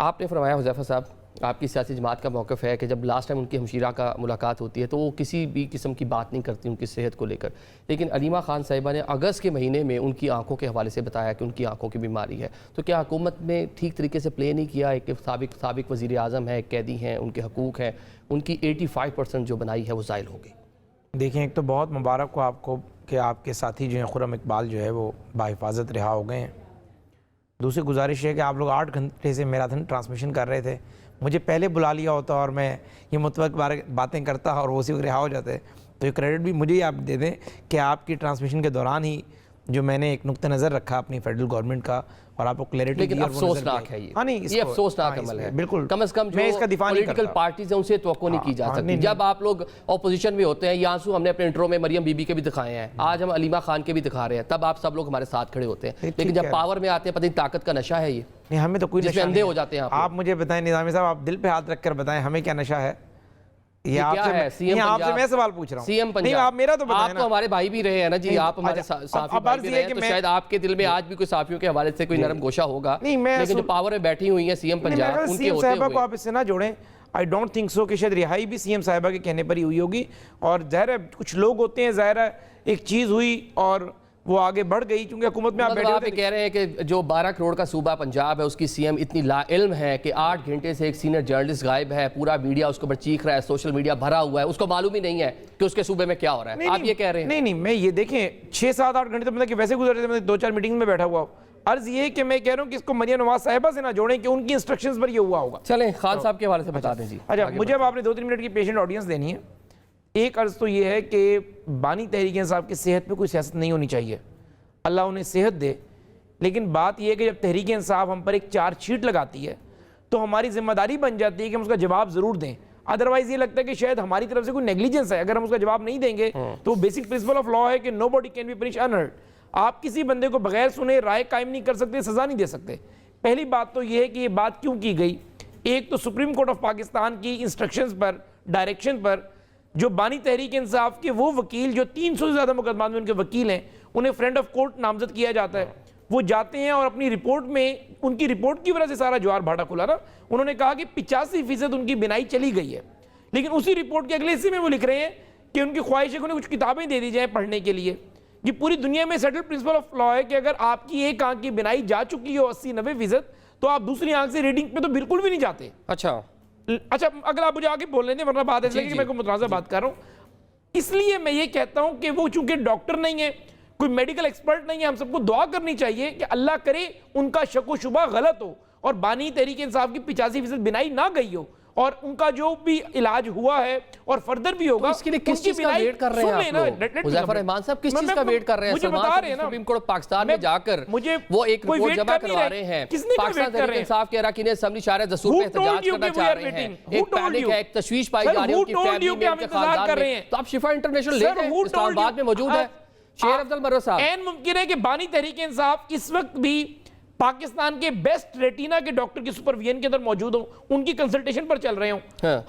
آپ نے فرمایا حذیفہ صاحب، آپ کی سیاسی جماعت کا موقف ہے کہ جب لاسٹ ٹائم ان کی ہمشیرہ کا ملاقات ہوتی ہے تو وہ کسی بھی قسم کی بات نہیں کرتی ان کی صحت کو لے کر، لیکن علیمہ خان صاحبہ نے اگست کے مہینے میں ان کی آنکھوں کے حوالے سے بتایا کہ ان کی آنکھوں کی بیماری ہے. تو کیا حکومت نے ٹھیک طریقے سے پلے نہیں کیا؟ ایک سابق وزیر اعظم ہے، قیدی ہیں، ان کے حقوق ہیں، ان کی 85% جو بنائی ہے وہ زائل ہو گئی. دیکھیں، ایک تو بہت مبارک ہو آپ کو کہ آپ کے ساتھی جو ہیں خرم اقبال جو ہے وہ بحفاظت رہا ہو گئے ہیں. دوسری گزارش ہے کہ آپ لوگ 8 گھنٹے سے میراتھن ٹرانسمیشن کر رہے تھے، مجھے پہلے بلا لیا ہوتا اور میں یہ متوقع باتیں کرتا اور وہ اسی وقت رہا ہو جاتے، تو یہ کریڈٹ بھی مجھے ہی آپ دے دیں کہ آپ کی ٹرانسمیشن کے دوران ہی جو میں نے ایک نقطہ نظر رکھا اپنی فیڈرل گورنمنٹ کا اور آپ کو کلیئرٹی دی. لیکن افسوسناک ہے یہ افسوسناک عمل ہے. بالکل، کم از کم جو میں اس کا دفاع نہیں کرتا. پولیٹیکل پارٹیز ہیں ان سے توقع نہیں کی جا سکتی. جب آپ لوگ اپوزیشن میں ہوتے ہیں، یہ آنسو ہم نے اپنے انٹرو میں مریم بی بی کے بھی دکھائے ہیں، آج ہم علیمہ خان کے بھی دکھا رہے ہیں، تب آپ سب لوگ ہمارے ساتھ کھڑے ہوتے ہیں. لیکن جب پاور میں آتے ہیں، پتہ نہیں طاقت کا نشہ ہے یہ. نہیں، ہمیں تو کوئی نشہ نہیں. اندھے ہو جاتے ہیں آپ مجھے بتائیں نظامی صاحب، آپ دل پہ ہاتھ رکھ کر بتائیں ہمیں کیا نشہ ہے؟ یہ آپ سے میں سوال پوچھ رہا ہوں. سی ایم نہیں، آپ میرا تو بتائیں. آپ تو ہمارے بھائی بھی رہے ہیں نا جی، آپ ہمارے صحافی بھائی بھی رہے ہیں، تو شاید آپ کے دل میں آج بھی کوئی صحافیوں کے حوالے سے کوئی نرم گوشہ ہوگا. لیکن جو پاور میں بیٹھی ہوئی ہیں سی ایم پنجاب، ان کے ہوتے صاحبہ کو آپ اس سے نہ جوڑیں. I don't think so کہ شاید رہائی بھی سی ایم صاحبہ کے کہنے پر ہی ہوئی ہوگی. اور ظاہر ہے کچھ لوگ ہوتے ہیں، ظاہر ہے ایک چیز ہوئی اور وہ آگے بڑھ گئی، چونکہ حکومت میں آپ بیٹھے ہوتے ہیں. آپ کہہ رہے ہیں کہ جو 12 کروڑ کا صوبہ پنجاب ہے، اس کی سی ایم اتنی لا علم ہے کہ 8 گھنٹے سے ایک سینئر جرنلسٹ غائب ہے، پورا میڈیا اس کو پر چیخ رہا ہے، سوشل میڈیا بھرا ہوا ہے، اس کو معلوم ہی نہیں ہے کہ اس کے صوبے میں کیا ہو رہا ہے. آپ یہ کہہ رہے ہیں؟ نہیں، میں یہ دیکھیں 6-7-8 گھنٹے تو مطلب کہ ویسے گزر رہے تھے، 2-4 میٹنگ میں بیٹھا ہوا ہوں. عرض یہ کہ میں کہہ رہا ہوں کہ اس کو مریم نواز صاحبہ سے نہ جوڑیں کہ ان کی انسٹرکشنز پر یہ ہوا ہوگا. چلیں خان صاحب کے حوالے سے بتا دیں جی. اچھا، مجھے اب آپ نے 2-3 منٹ کی پیشنٹ آڈینس دینی ہے. ایک عرض تو یہ ہے کہ بانی تحریک انصاف کی صحت پہ کوئی سیاست نہیں ہونی چاہیے، اللہ انہیں صحت دے. لیکن بات یہ ہے کہ جب تحریک انصاف ہم پر ایک چارج شیٹ لگاتی ہے تو ہماری ذمہ داری بن جاتی ہے کہ ہم اس کا جواب ضرور دیں. ادروائز یہ لگتا ہے کہ شاید ہماری طرف سے کوئی نیگلیجنس ہے اگر ہم اس کا جواب نہیں دیں گے. تو وہ بیسک پرنسپل آف لا ہے کہ nobody can be punished unheard. آپ کسی بندے کو بغیر سنے رائے قائم نہیں کر سکتے، سزا نہیں دے سکتے. پہلی بات تو یہ ہے کہ یہ بات کیوں کی گئی. ایک تو سپریم کورٹ آف پاکستان کی انسٹرکشنز پر، ڈائریکشن پر، جو بانی تحریک انصاف کے وہ وکیل جو 300 سے زیادہ مقدمات میں ان کے وکیل ہیں، انہیں فرینڈ آف کورٹ نامزد کیا جاتا ہے. وہ جاتے ہیں اور اپنی رپورٹ میں، ان کی رپورٹ کی وجہ سے سارا جوار بھاڑا کھلا نا، انہوں نے کہا کہ 85% ان کی بینائی چلی گئی ہے. لیکن اسی رپورٹ کے اگلے حصے میں وہ لکھ رہے ہیں کہ ان کی خواہش ہے کہ انہیں کچھ کتابیں دے دی جائیں پڑھنے کے لیے. یہ پوری دنیا میں سیٹل پرنسپل آف لا ہے کہ اگر آپ کی ایک آنکھ کی بینائی جا چکی ہو 80-90%، تو آپ دوسری آنکھ سے ریڈنگ پہ تو بالکل بھی نہیں جاتے. اچھا، اگر آپ مجھے آگے بول لیں ورنہ بات ہے کہ میں کوئی متنازع بات کر رہا ہوں. اس لیے میں یہ کہتا ہوں کہ وہ چونکہ ڈاکٹر نہیں ہے، کوئی میڈیکل ایکسپرٹ نہیں ہے، ہم سب کو دعا کرنی چاہیے کہ اللہ کرے ان کا شک و شبہ غلط ہو اور بانی تحریک انصاف کی 85% بینائی نہ گئی ہو، اور ان کا جو بھی علاج ہوا ہے اور فردر بھی ہوگا. اس کے لیے کس چیز کا ویٹ کر رہے ہیں آپ لوگ؟ حذیفہ رحمان صاحب کس چیز کا ویٹ کر رہے ہیں؟ مجھے بتا رہے ہیں نا، سپریم کورٹ پاکستان میں جا کر وہ ایک رپورٹ جمع کروا رہے ہیں. پاکستان تحریک انصاف کے اراکین اسمبلی شارع دستور پہ احتجاج کرنا چاہ رہے ہیں. ایک پینک ہے، ایک تشویش پائی جا رہی ہے ان کی فیملی میں، ان کے خاندان میں. تو آپ شفا انٹرنیشنل لے گئے، اسلام آباد میں موجود ہے. شیر افضل مرو صاحب، این ممکن ہے کہ بانی تحریک انصاف اس وقت بھی پاکستان کے بیسٹ ریٹینا کے ڈاکٹر کی سپرویژن کے اندر موجود ہوں، ان کی کنسلٹیشن پر چل رہے ہوں.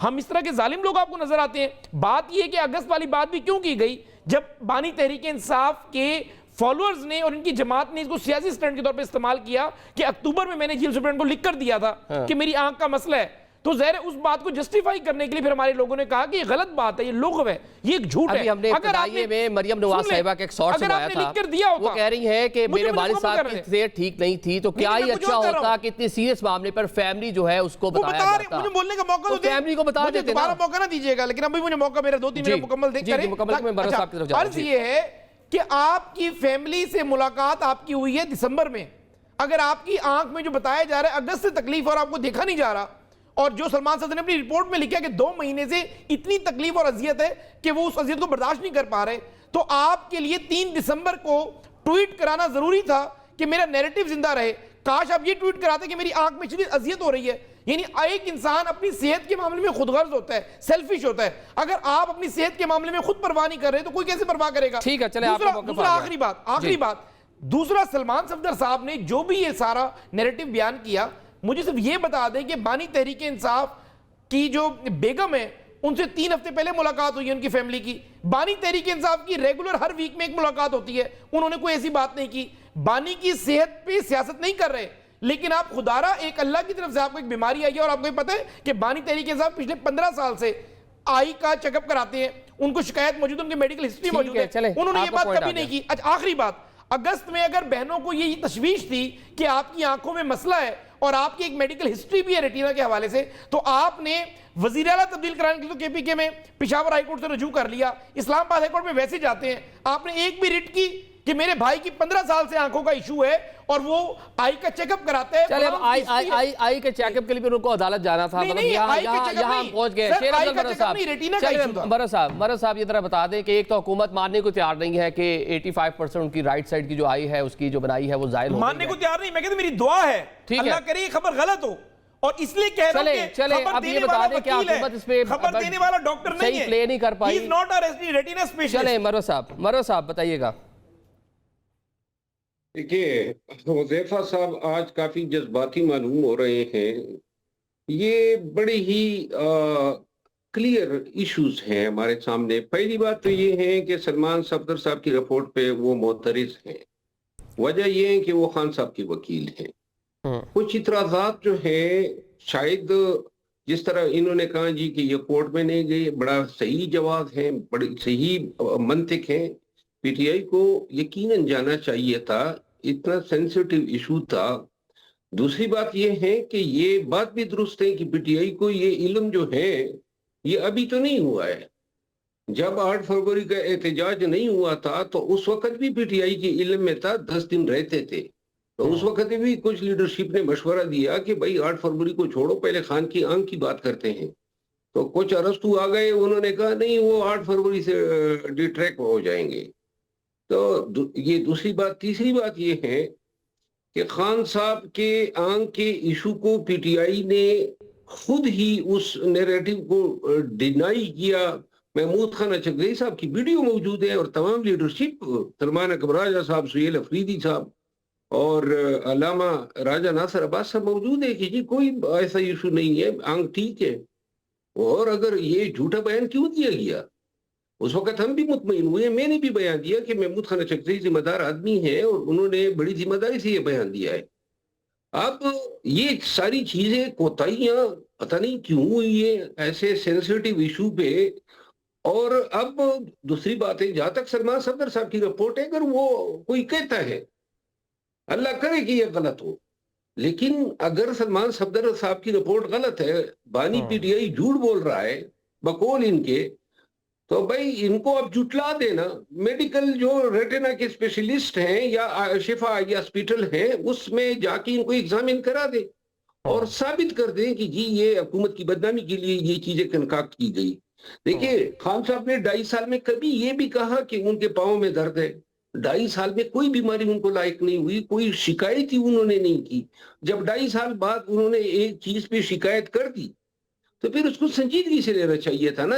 ہم اس طرح کے ظالم لوگ آپ کو نظر آتے ہیں. بات یہ ہے کہ اگست والی بات بھی کیوں کی گئی جب بانی تحریک انصاف کے فالوورز نے اور ان کی جماعت نے اس کو سیاسی سٹینڈ کے طور پہ استعمال کیا کہ اکتوبر میں نے جیل سپرنٹ کو لکھ کر دیا تھا کہ میری آنکھ کا مسئلہ ہے. تو ظاہر اس بات کو جسٹیفائی کرنے کے لیے پھر ہمارے لوگوں نے کہا کہ یہ غلط بات ہے، یہ لغو ہے، یہ ایک جھوٹ ہے. ابھی ہم نے ابتدائیے میں مریم نواز صاحبہ کے ایک سورس سنایا تھا، وہ کہہ رئی ہیں کہ میرے والد صاحب کی صحت ٹھیک نہیں تھی، تو کیا ہی اچھا ہوتا کہ اتنے سیریس معاملے پر فیملی جو ہے اس کو بتایا جاتا. مجھے بولنے کا موقع تو دیں، فیملی کو بتا دیتے نا. دوبارہ موقع نہ دیجیے گا، لیکن ابھی مجھے موقع میرا 2-3 منٹ مکمل دیکھ کریں. عرض یہ ہے کہ آپ کی فیملی سے ملاقات آپ کی ہوئی ہے دسمبر میں. اگر آپ کی آنکھ میں جو بتایا جا رہا ہے اگست سے تکلیف اور آپ کو دیکھا نہیں جا رہا، اور جو سلمان صدر نے اپنی رپورٹ میں لکھا کہ 2 مہینے سے اتنی تکلیف اور اذیت ہے کہ وہ اس اذیت کو برداشت نہیں کر پا رہے، تو آپ کے لیے 3 دسمبر کو ٹویٹ کرانا ضروری تھا کہ میرا نیریٹو زندہ رہے. کاش آپ یہ ٹویٹ کراتے کہ میری آنکھ میں شدید اذیت ہو رہی ہے. یعنی ایک انسان اپنی صحت کے معاملے میں خود غرض ہوتا ہے، سیلفش ہوتا ہے. اگر آپ اپنی صحت کے معاملے میں خود پرواہ نہیں کر رہے تو کوئی کیسے پرواہ کرے گا؟ ٹھیک ہے، چلے آپ دوسرا آخری بات دوسرا سلمان صفدر صاحب نے جو بھی یہ سارا نیریٹو بیان کیا، مجھے صرف یہ بتا دیں کہ بانی تحریک انصاف کی جو بیگم ہے ان سے 3 ہفتے پہلے ملاقات ہوئی ہے ان کی فیملی کی. بانی تحریک انصاف کی ریگولر ہر ویک میں ایک ملاقات ہوتی ہے، انہوں نے کوئی ایسی بات نہیں کی. بانی کی صحت پہ سیاست نہیں کر رہے، لیکن آپ خدارہ ایک اللہ کی طرف سے آپ کو ایک بیماری آئی ہے اور آپ کو یہ پتہ ہے کہ بانی تحریک انصاف پچھلے 15 سال سے آئی کا چیک اپ کراتے ہیں, ان کو شکایت موجود ہے, ان کی میڈیکل ہسٹری موجود ہے, انہوں نے یہ بات کبھی نہیں کی. اچھا آخری بات, اگست میں اگر بہنوں کو یہ تشویش تھی کہ آپ کی آنکھوں میں مسئلہ ہے اور آپ کی ایک میڈیکل ہسٹری بھی ہے ریٹینا کے حوالے سے, تو آپ نے وزیر اعلیٰ تبدیل کرانے کے لیے تو KPK میں پشاور ہائی کورٹ سے رجوع کر لیا, اسلام آباد ہائی کورٹ میں ویسے جاتے ہیں, آپ نے ایک بھی ریٹ کی کہ میرے بھائی کی 15 سال سے آنکھوں کا ایشو ہے اور وہ آئی کا چیک اپ کراتے ہیں. چلے اب آئی کے چیک اپ کے لیے ان کو عدالت جانا تھا, مطلب یہاں پہنچ گئے. شیر افضل مرد صاحب یہ طرح بتا دیں کہ ایک تو حکومت ماننے کو تیار نہیں ہے کہ 85% ان کی رائٹ سائڈ کی جو آئی ہے اس کی جو بنائی ہے وہ زائل ہو گئی ہے. ماننے کو تیار نہیں, میں کہتا میری دعا ہے اللہ کرے یہ خبر غلط ہو, اور اس لیے کہہ رہا ہوں کہ خبر دینے والا وکیل ہے, خبر دینے والا ڈاکٹر نہیں ہے, پلے نہیں کر پائی. he is not a retina specialist. چلیں مرو صاحب بتائیے گا. دیکھیے حذیفہ صاحب آج کافی جذباتی معلوم ہو رہے ہیں. یہ بڑے ہی کلیئر ایشوز ہیں ہمارے سامنے. پہلی بات تو یہ ہے کہ سلمان صفدر صاحب کی رپورٹ پہ وہ معترض ہیں. وجہ یہ ہے کہ وہ خان صاحب کی وکیل ہیں. کچھ اعتراضات جو ہیں شاید جس طرح انہوں نے کہا جی کہ یہ کورٹ میں نہیں گئی, بڑا صحیح جواز ہیں, بڑی صحیح منطق ہیں. PTI کو یقیناً جانا چاہیے تھا, اتنا سینسیٹیو ایشو تھا. دوسری بات یہ ہے کہ یہ بات بھی درست ہے کہ PTI کو یہ علم جو ہے یہ ابھی تو نہیں ہوا ہے. جب 8 فروری کا احتجاج نہیں ہوا تھا تو اس وقت بھی PTI کے علم میں تھا, 10 دن رہتے تھے. تو اس وقت بھی کچھ لیڈرشپ نے مشورہ دیا کہ بھائی 8 فروری کو چھوڑو, پہلے خان کی آنکھ کی بات کرتے ہیں. تو کچھ ارسطو آ گئے, انہوں نے کہا نہیں وہ 8 فروری سے ڈیٹریک ہو جائیں گے. تو یہ دوسری بات. تیسری بات یہ ہے کہ خان صاحب کے آنکھ کے ایشو کو PTI نے خود ہی اس نیریٹو کو ڈینائی کیا. محمود خان اچکزئی صاحب کی ویڈیو موجود ہے اور تمام لیڈرشپ, سلمان اکبر راجہ صاحب, سہیل افریدی صاحب اور علامہ راجہ ناصر عباس صاحب موجود ہے کہ جی کوئی ایسا ایشو نہیں ہے, آنکھ ٹھیک ہے. اور اگر یہ جھوٹا بیان کیوں دیا گیا, اس وقت ہم بھی مطمئن ہوئے. میں نے بھی بیان دیا کہ محمود خان اچکزئی ذمہ دار آدمی ہے اور انہوں نے بڑی ذمہ داری سے یہ بیان دیا ہے. اب یہ ساری چیزیں کوتاہیاں پتہ نہیں کیوں ہوئی ہے ایسے سینسیٹیو ایشو پہ. اور اب دوسری بات ہے, جہاں تک سلمان صفدر صاحب کی رپورٹ ہے, اگر وہ کوئی کہتا ہے, اللہ کرے کہ یہ غلط ہو, لیکن اگر سلمان صفدر صاحب کی رپورٹ غلط ہے, بانی PTI جھوٹ بول رہا ہے بقول ان کے, تو بھائی ان کو اب جھٹلا دینا. میڈیکل جو ریٹنا کے اسپیشلسٹ ہیں یا شفا یا ہاسپٹل ہیں اس میں جا کے ان کو ایگزامن کرا دے اور ثابت کر دیں کہ جی یہ حکومت کی بدنامی کے لیے یہ چیزیں کنکاکٹ کی گئی. دیکھیے خان صاحب نے 2.5 سال میں کبھی یہ بھی کہا کہ ان کے پاؤں میں درد ہے. 2.5 سال میں کوئی بیماری ان کو لائق نہیں ہوئی, کوئی شکایت ہی انہوں نے نہیں کی. جب 2.5 سال بعد انہوں نے ایک چیز پہ شکایت کر دی تو پھر اس کو سنجیدگی سے لینا چاہیے تھا نا.